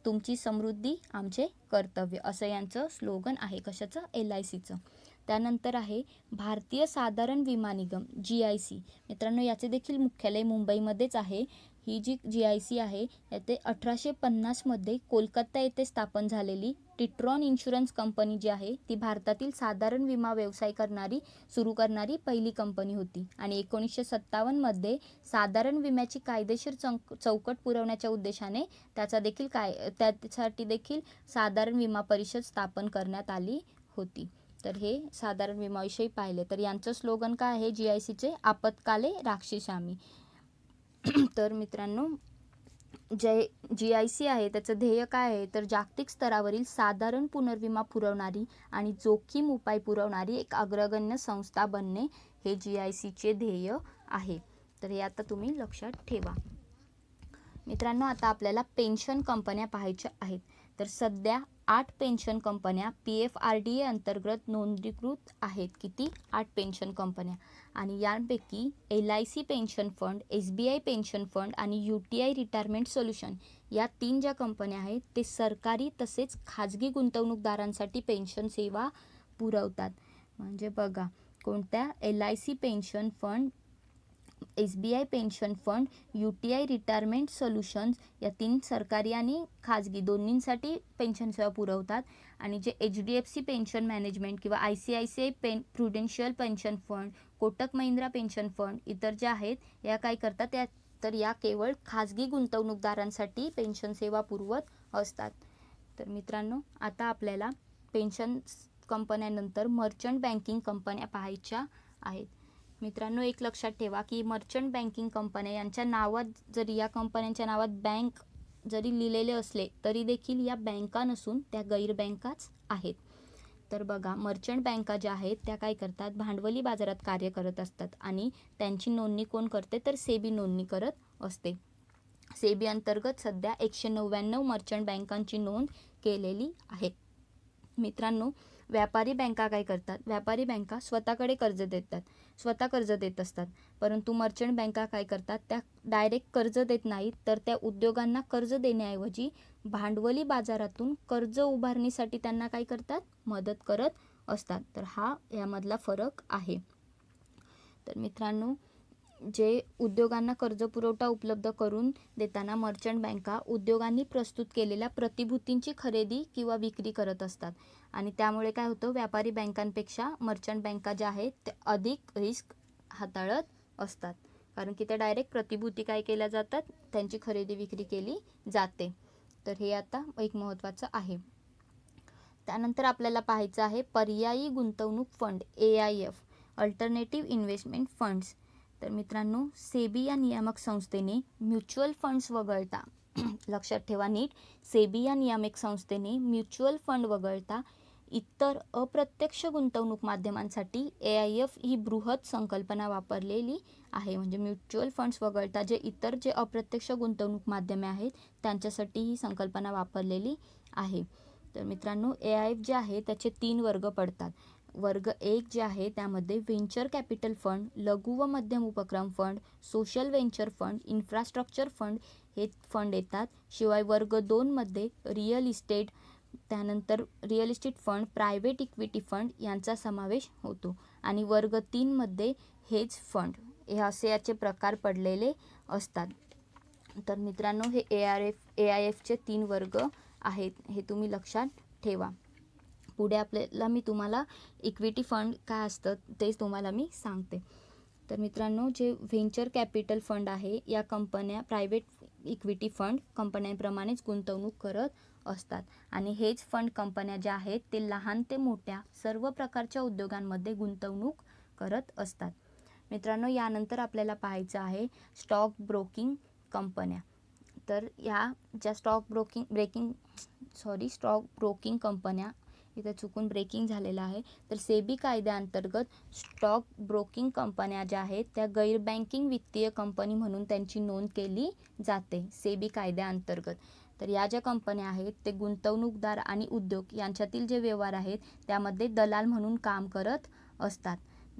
तुमची समृद्धी आमचे कर्तव्य, असं यांचं स्लोगन आहे. कशाचं, LICचं. त्यानंतर आहे भारतीय साधारण विमा निगम GIC. मित्रांनो, याचे देखील मुख्यालय मुंबईमध्येच आहे. ही जी GIC आहे ते 1850 मध्ये कोलकाता येथे स्थापन झालेली टिट्रॉन इन्शुरन्स कंपनी जी आहे ती भारतातील साधारण विमा व्यवसाय सुरू करणारी पहिली कंपनी होती आणि 1957 मध्ये साधारण विम्याची कायदेशीर चौकट पुरवण्याच्या उद्देशाने त्यासाठी देखील साधारण विमा परिषद स्थापन करण्यात आली होती. तर हे साधारण विम्याविषयी पाहिले. तर यांचं स्लोगन काय आहे GICचे, आपत्काले राक्षसी आम्ही. तर मित्रांनो, GIC आहे त्याचं ध्येय काय आहे, तर जागतिक स्तरावरील साधारण पुनर्विमा पुरवणारी आणि जोखीम उपाय पुरवणारी एक अग्रगण्य संस्था बनणे हे GICचे ध्येय आहे. तर हे आता तुम्ही लक्षात ठेवा. मित्रांनो, आता आपल्याला पेन्शन कंपन्या पाहायच्या आहेत. तर सध्या 8 पेन्शन कंपन्या PFRDA अंतर्गत नोंदणीकृत आहेत. किती? 8 पेन्शन कंपन्या. आणि यांपैकी LIC pension fund, SBI pension fund आणि UTI रिटायरमेंट सोल्युशन या 3 ज्या कंपन्या आहेत ते सरकारी तसेच खाजगी गुंतवणूकदारांसाठी पेन्शन सेवा पुरवतात. म्हणजे बघा, कोणत्या? LIC pension fund, SBI pension fund, UTI retirement solutions या 3 सरकारी आणि खाजगी दोन्हींसाठी पेन्शन सेवा पुरवतात. आणि जे HDFC पेन्शन मॅनेजमेंट किंवा ICICI Prudential pension fund, Kotak Mahindra pension fund इतर ज्या आहेत या काय करतात, तर या केवळ खाजगी गुंतवणूकदारांसाठी पेन्शन सेवा पुरवत असतात. तर मित्रांनो, आता आपल्याला पेन्शन कंपन्यानंतर मर्चंट बँकिंग कंपन्या पाहायच्या आहेत. मित्रांनो, एक लक्षात ठेवा की मर्चंट बँकिंग कंपन्या यांच्या नावात जरी या कंपन्यांच्या नावात बँक जरी लिहिलेले असले तरी देखील या बँका नसून त्या गैर बँकाच आहेत. तर बघा, मर्चंट बँका ज्या आहेत त्या काय करतात, भांडवली बाजारात कार्य करत असतात आणि त्यांची नोंदणी कोण करते, तर सेबी नोंदणी करत असते. सेबी अंतर्गत सध्या 199 मर्चंट बँकांची नोंद केलेली आहे. मित्रांनो, व्यापारी बँका काय करतात, व्यापारी बँका स्वतः कर्ज देत असतात. परंतु मर्चंट बँका काय करतात, त्या डायरेक्ट कर्ज देत नाहीत, तर त्या उद्योगांना कर्ज देण्याऐवजी भांडवली बाजारातून कर्ज उभारणीसाठी त्यांना काय करतात, मदत करत असतात. तर हा यामधला फरक आहे. तर मित्रांनो, जे उद्योगांना कर्ज पुरवठा उपलब्ध करून देताना मर्चंट बँका उद्योगांनी प्रस्तुत केलेल्या प्रतिभूतींची खरेदी किंवा विक्री करत असतात. आणि त्यामुळे काय होतं, व्यापारी बँकांपेक्षा मर्चंट बँका ज्या आहेत ते अधिक रिस्क हाताळत असतात. कारण की त्या डायरेक्ट प्रतिभूती काय केल्या जातात, त्यांची खरेदी विक्री केली जाते. तर हे आता एक महत्त्वाचं आहे. त्यानंतर आपल्याला पाहायचं आहे पर्यायी गुंतवणूक fund, AIF alternative investment funds. तर मित्रांनो, सेबी या नियामक संस्थेने म्युच्युअल फंड्स वगळता लक्षात ठेवा नीट, सेबी या नियामक संस्थेने म्युच्युअल फंड वगळता इतर अप्रत्यक्ष गुंतवणूक माध्यमांसाठी AIF ही बृहत संकल्पना वापरलेली आहे. म्हणजे म्युच्युअल फंड्स वगळता जे इतर अप्रत्यक्ष गुंतवणूक माध्यमे आहेत त्यांच्यासाठी ही संकल्पना वापरलेली आहे. तर मित्रांनो, AIF जे आहे त्याचे 3 वर्ग पडतात. वर्ग 1 जे आहे त्यामध्ये व्हेंचर कॅपिटल फंड, लघु व मध्यम उपक्रम fund, social venture fund, infrastructure fund हे फंड येतात. शिवाय वर्ग 2 मध्ये रिअल इस्टेट, त्यानंतर real estate fund, private equity fund यांचा समावेश होतो. आणि वर्ग 3 मध्ये हेज फंड हे असे याचे प्रकार पडलेले असतात. तर मित्रांनो, हे AIFचे 3 वर्ग आहेत, हे तुम्ही लक्षात ठेवा. पुढे आपल्याला मी तुम्हाला इक्विटी फंड काय असतं तेच तुम्हाला मी सांगते. तर मित्रांनो, जे व्हेंचर कॅपिटल फंड आहे या कंपन्या प्रायव्हेट इक्विटी फंड कंपन्यांप्रमाणेच गुंतवणूक करत असतात. आणि हेज फंड कंपन्या ज्या आहेत ते लहान ते मोठ्या सर्व प्रकारच्या उद्योगांमध्ये गुंतवणूक करत असतात. मित्रांनो, यानंतर आपल्याला पाहायचं आहे स्टॉक ब्रोकिंग कंपन्या. तर ह्या ज्या स्टॉक ब्रोकिंग कंपन्या, इथे चुकून ब्रेकिंग झालेलं आहे, तर सेबी कायद्याअंतर्गत स्टॉक ब्रोकिंग कंपन्या ज्या आहेत त्या गैर बँकिंग वित्तीय कंपनी म्हणून त्यांची नोंद केली जाते सेबी कायद्याअंतर्गत. तर या ज्या कंपन्या आहेत ते गुंतवणूकदार आणि उद्योग यांच्यातील जे व्यवहार आहेत त्यामध्ये दलाल म्हणून काम करत असतात.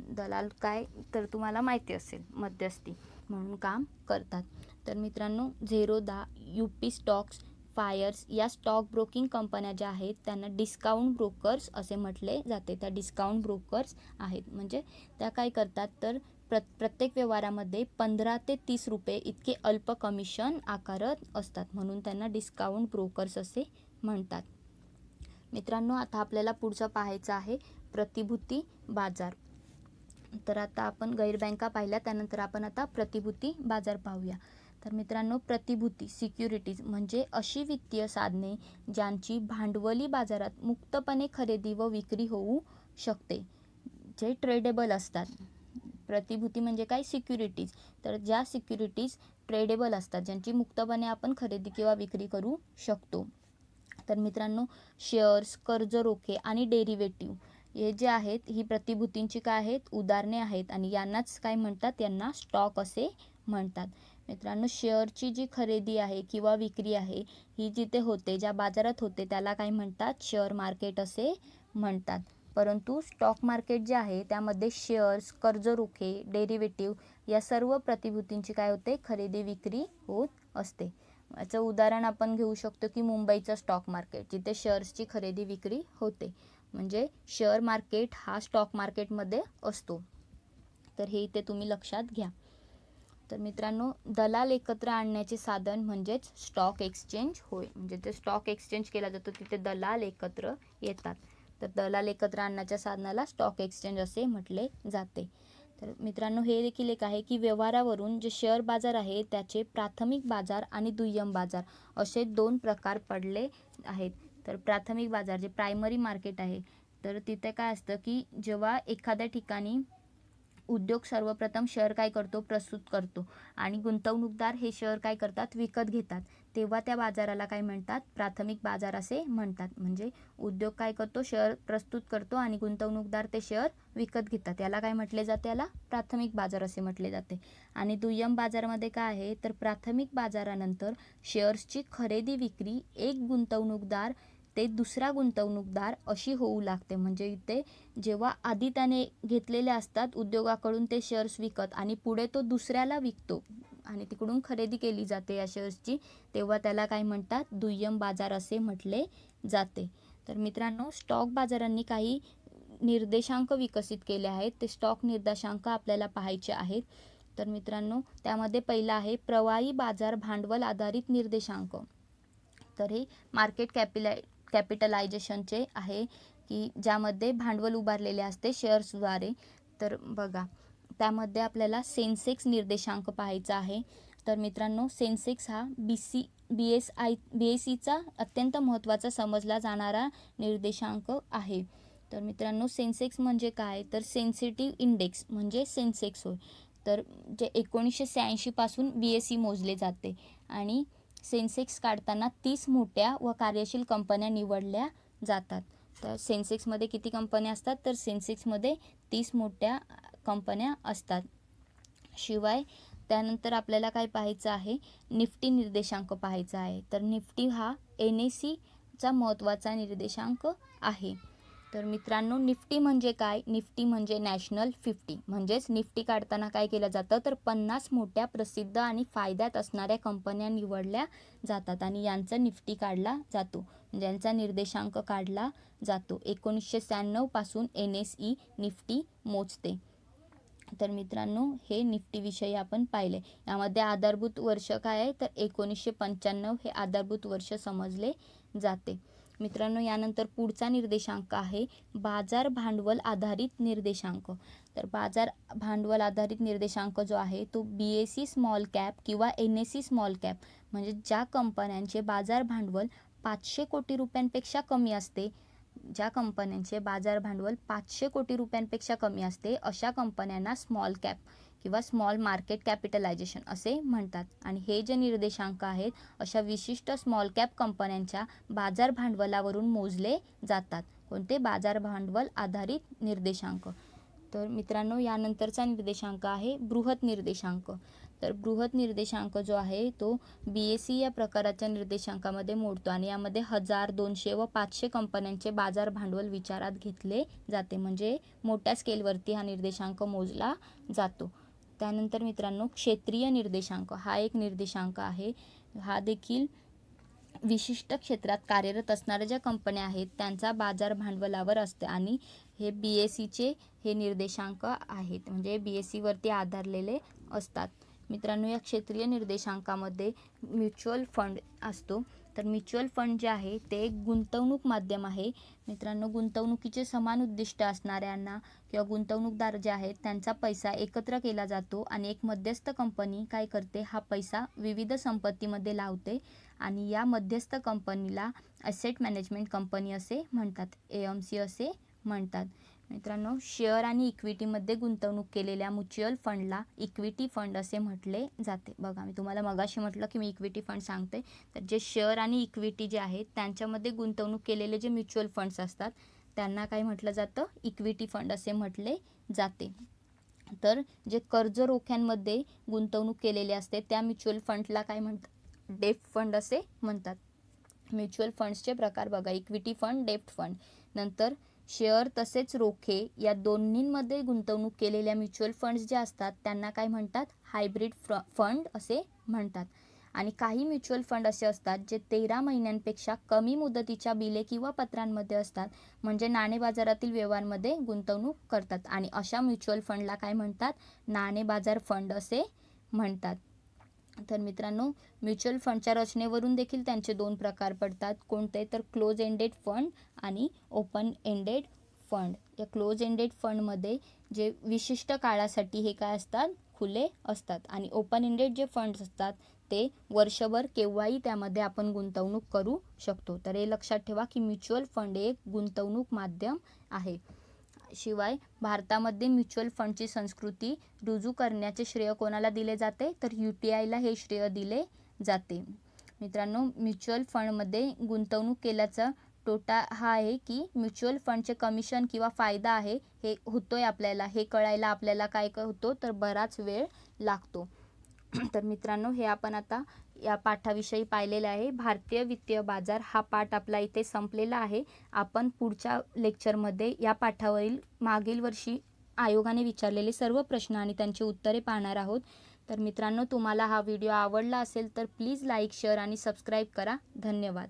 दलाल काय, तर तुम्हाला माहिती असेल, मध्यस्थी म्हणून काम करतात. तर मित्रांनो, झेरोदा, UP स्टॉक्स, फायर्स या स्टॉक ब्रोकिंग कंपन्या ज्या आहेत त्यांना डिस्काउंट ब्रोकर्स असे म्हटले जाते. त्या डिस्काउंट ब्रोकर्स आहेत. म्हणजे त्या काय करतात, तर प्रत्येक व्यवहारामध्ये 15 ते 30 रुपये इतके अल्प कमिशन आकारत असतात, म्हणून त्यांना डिस्काउंट ब्रोकर्स असे म्हणतात. मित्रांनो, आता आपल्याला पुढचं पाहायचं आहे प्रतिभूती बाजार. तर आता आपण गैर बँका पाहिल्या, त्यानंतर आपण आता प्रतिभूती बाजार पाहूया. तर मित्रांनो, प्रतिभूती सिक्युरिटीज म्हणजे अशी वित्तीय साधने ज्यांची भांडवली बाजारात मुक्तपणे खरेदी व विक्री होऊ शकते, जे ट्रेडेबल असतात. प्रतिभूती म्हणजे काय, सिक्युरिटीज. तर ज्या सिक्युरिटीज ट्रेडेबल असतात, ज्यांची मुक्तपणे आपण खरेदी किंवा विक्री करू शकतो. तर मित्रांनो, शेअर्स, कर्ज रोखे आणि डेरिव्हेटिव्ह हे जे आहेत ही प्रतिभूतींची काय आहेत, उदाहरणे आहेत. आणि यांनाच काय म्हणतात, यांना स्टॉक असे म्हणतात. मित्रांनो, शेअरची जी खरेदी आहे किंवा विक्री आहे ही जिथे होते, ज्या बाजारात होते, त्याला काय म्हणतात? शेअर मार्केट असे म्हणतात. परंतु स्टॉक मार्केट जे आहे त्यामध्ये शेअर्स, कर्ज रोखे, डेरिव्हेटिव्ह या सर्व प्रतिभूतींची काय होते? खरेदी विक्री होत असते. याचं उदाहरण आपण घेऊ शकतो की मुंबईचं स्टॉक मार्केट, जिथे शेअर्सची खरेदी विक्री होते. म्हणजे शेअर मार्केट हा स्टॉक मार्केटमध्ये असतो. तर हे इथे तुम्ही लक्षात घ्या. तर मित्रांनो, दलाल एकत्र आणण्याचे साधन म्हणजेच स्टॉक एक्सचेंज होय. म्हणजे ते स्टॉक एक्सचेंज केला जातो तिथे दलाल एकत्र येतात. तर दलाल एकत्र आणण्याच्या साधनाला स्टॉक एक्सचेंज असे म्हटले जाते. तर मित्रांनो, हे देखील एक आहे की व्यवहारावरून जे शेअर बाजार आहे त्याचे प्राथमिक बाजार आणि दुय्यम बाजार असे 2 प्रकार पडले आहेत. तर प्राथमिक बाजार जे प्रायमरी मार्केट आहे, तर तिथे काय असतं की जेव्हा एखाद्या ठिकाणी उद्योग सर्वप्रथम शेअर काय करतो? प्रस्तुत करतो आणि गुंतवणूकदार हे शेअर काय करतात? विकत घेतात. तेव्हा त्या बाजाराला काय म्हणतात? प्राथमिक बाजार असे म्हणतात. म्हणजे उद्योग काय करतो? शेअर प्रस्तुत करतो आणि गुंतवणूकदार ते शेअर विकत घेतात. याला काय म्हटले जाते? याला प्राथमिक बाजार असे म्हटले जाते. आणि दुय्यम बाजारामध्ये काय आहे? तर प्राथमिक बाजारानंतर शेअर्सची खरेदी विक्री एक गुंतवणूकदार ते दुसरा गुंतवणूकदार अशी होऊ लागते. म्हणजे इथे जेव्हा आधी त्याने घेतलेले असतात उद्योगाकडून ते शेअर्स विकत आणि पुढे तो दुसऱ्याला विकतो आणि तिकडून खरेदी केली जाते या शेअर्सची, तेव्हा त्याला काय म्हणतात? दुय्यम बाजार असे म्हटले जाते. तर मित्रांनो, स्टॉक बाजारांनी काही निर्देशांक विकसित केले आहेत. ते स्टॉक निर्देशांक आपल्याला पाहायचे आहेत. तर मित्रांनो, त्यामध्ये पहिला आहे प्रवाही बाजार भांडवल आधारित निर्देशांक. तर हे मार्केट कॅपिटलायझेशनचे आहे की ज्यामध्ये भांडवल उभारलेले असते शेअर्सद्वारे. तर बघा, त्यामध्ये आपल्याला सेन्सेक्स निर्देशांक पाहायचा आहे. तर मित्रांनो, सेन्सेक्स हा BSEचा अत्यंत महत्त्वाचा समजला जाणारा निर्देशांक आहे. तर मित्रांनो, सेन्सेक्स म्हणजे काय? तर सेन्सिटिव्ह इंडेक्स म्हणजे सेन्सेक्स होय. तर जे 1986 पासून BSE मोजले जाते आणि सेन्सेक्स काढताना 30 मोठ्या व कार्यशील कंपन्या निवडल्या जातात. तर सेन्सेक्समध्ये किती कंपन्या असतात? तर सेन्सेक्समध्ये 30 मोठ्या कंपन्या असतात. शिवाय त्यानंतर आपल्याला काय पाहायचं आहे? निफ्टी निर्देशांक पाहायचा आहे. तर निफ्टी हा NSEचा महत्त्वाचा निर्देशांक आहे. तर मित्रांनो, निफ्टी म्हणजे काय? निफ्टी म्हणजे नॅशनल 50. म्हणजेच निफ्टी काढताना काय केलं जातं? तर 50 मोठ्या प्रसिद्ध आणि फायद्यात असणाऱ्या कंपन्या निवडल्या जातात आणि यांचा निफ्टी काढला जातो. ज्यांचा निर्देशांक काढला जातो. 1996 पासून NSE निफ्टी मोजते. तर मित्रांनो, हे निफ्टीविषयी आपण पाहिले. यामध्ये आधारभूत वर्ष काय आहे? तर 1995 हे आधारभूत वर्ष समजले जाते. मित्रांनो, यानंतर पुढचा निर्देशांक आहे बाजार भांडवल आधारित निर्देशांक. तर बाजार भांडवल आधारित निर्देशांक जो आहे तो BSE स्मॉल कॅप किंवा NSE स्मॉल कॅप म्हणजे ज्या कंपन्यांचे बाजार भांडवल 500 कोटी रुपयांपेक्षा कमी असते, ज्या कंपन्यांचे बाजार भांडवल 500 कोटी रुपयांपेक्षा कमी असते अशा कंपन्यांना स्मॉल कॅप किंवा स्मॉल मार्केट कॅपिटलायझेशन असे म्हणतात. आणि हे जे निर्देशांक आहेत अशा विशिष्ट स्मॉल कॅप कंपन्यांच्या बाजार भांडवलावरून मोजले जातात. कोणते? बाजार भांडवल आधारित निर्देशांक. तर मित्रांनो, यानंतरचा निर्देशांक आहे बृहत निर्देशांक. तर बृहत निर्देशांक जो आहे तो BSE या प्रकाराच्या निर्देशांकामध्ये मोडतो आणि यामध्ये 1000, 200 व 500 कंपन्यांचे बाजार भांडवल विचारात घेतले जाते. म्हणजे मोठ्या स्केलवरती हा निर्देशांक मोजला जातो. त्यानंतर मित्रांनो, क्षेत्रीय निर्देशांक हा एक निर्देशांक आहे. हा देखील विशिष्ट क्षेत्रात कार्यरत असणाऱ्या ज्या कंपन्या आहेत त्यांचा बाजार भांडवलावर असते आणि हे BSEचे हे निर्देशांक आहेत. म्हणजे BSE वरती आधारलेले असतात. मित्रांनो, या क्षेत्रीय निर्देशांकामध्ये म्युच्युअल फंड असतो. तर म्युच्युअल फंड जे आहे ते एक गुंतवणूक माध्यम आहे. मित्रांनो, गुंतवणुकीचे समान उद्दिष्ट असणाऱ्यांना किंवा गुंतवणूकदार जे आहेत त्यांचा पैसा एकत्र केला जातो आणि एक मध्यस्थ कंपनी काय करते? हा पैसा विविध संपत्तीमध्ये लावते आणि या मध्यस्थ कंपनीला ॲसेट मॅनेजमेंट कंपनी असे म्हणतात, AMC असे म्हणतात. मित्रांनो, शेअर आणि इक्विटीमध्ये गुंतवणूक केलेल्या म्युच्युअल फंडला इक्विटी फंड असे म्हटले जाते. बघा, मी तुम्हाला मगाशी म्हटलं की मी इक्विटी फंड सांगते. तर जे शेअर आणि इक्विटी जे आहेत त्यांच्यामध्ये गुंतवणूक केलेले जे म्युच्युअल फंड्स असतात त्यांना काय म्हटलं जातं? इक्विटी फंड असे म्हटले जाते. तर जे कर्ज रोख्यांमध्ये गुंतवणूक केलेली असते त्या म्युच्युअल फंडला काय म्हणतात, डेब्ट फंड असे म्हणतात. म्युच्युअल फंड्सचे प्रकार बघा, इक्विटी फंड, डेब्ट फंड. नंतर शेअर तसेच रोखे या दोन्हींमध्ये गुंतवणूक केलेल्या म्युच्युअल फंड्स जे असतात त्यांना काय म्हणतात, हायब्रिड फंड असे म्हणतात. आणि काही म्युच्युअल फंड असे असतात जे 13 महिन्यांपेक्षा कमी मुदतीच्या बिले किंवा पत्रांमध्ये असतात, म्हणजे नाणे बाजारातील व्यवहारांमध्ये गुंतवणूक करतात आणि अशा म्युच्युअल फंडला काय म्हणतात, नाणे बाजार फंड असे म्हणतात. तर मित्रांनो, म्युच्युअल फंडच्या रचनेवरून देखील त्यांचे दोन प्रकार पडतात. कोणते, तर क्लोज एंडेड फंड आणि ओपन एंडेड फंड. या क्लोज एंडेड फंडमध्ये जे विशिष्ट काळासाठी हे काय असतात, खुले असतात. आणि ओपन एंडेड जे फंड्स असतात ते वर्षभर केव्हाही त्यामध्ये आपण गुंतवणूक करू शकतो. तर हे लक्षात ठेवा की म्युच्युअल फंड एक गुंतवणूक माध्यम आहे. शिवाय भारतामध्ये म्युच्युअल फंडची संस्कृती रुजू करण्याचे श्रेय कोणाला दिले जाते, तर UTIला हे श्रेय दिले जाते. मित्रांनो, म्युच्युअल फंडमध्ये गुंतवणूक केल्याचा तोटा हा आहे की म्युच्युअल फंडचे कमिशन किंवा फायदा आहे हे होतोय आपल्याला, हे कळायला आपल्याला काय होतो, तर बराच वेळ लागतो. तर मित्रांनो, हे आपण आता या पाठाविषयी पाहिलेले आहे. भारतीय वित्तीय बाजार हा पाठ आपला इथे संपलेला आहे. आपण पुढच्या लेक्चरमध्ये या पाठावरील मागील वर्षी आयोगाने विचारलेले सर्व प्रश्न आणि त्यांची उत्तरे पाहणार आहोत. तर मित्रांनो, तुम्हाला हा व्हिडिओ आवडला असेल तर प्लीज लाईक, शेअर आणि सबस्क्राईब करा. धन्यवाद.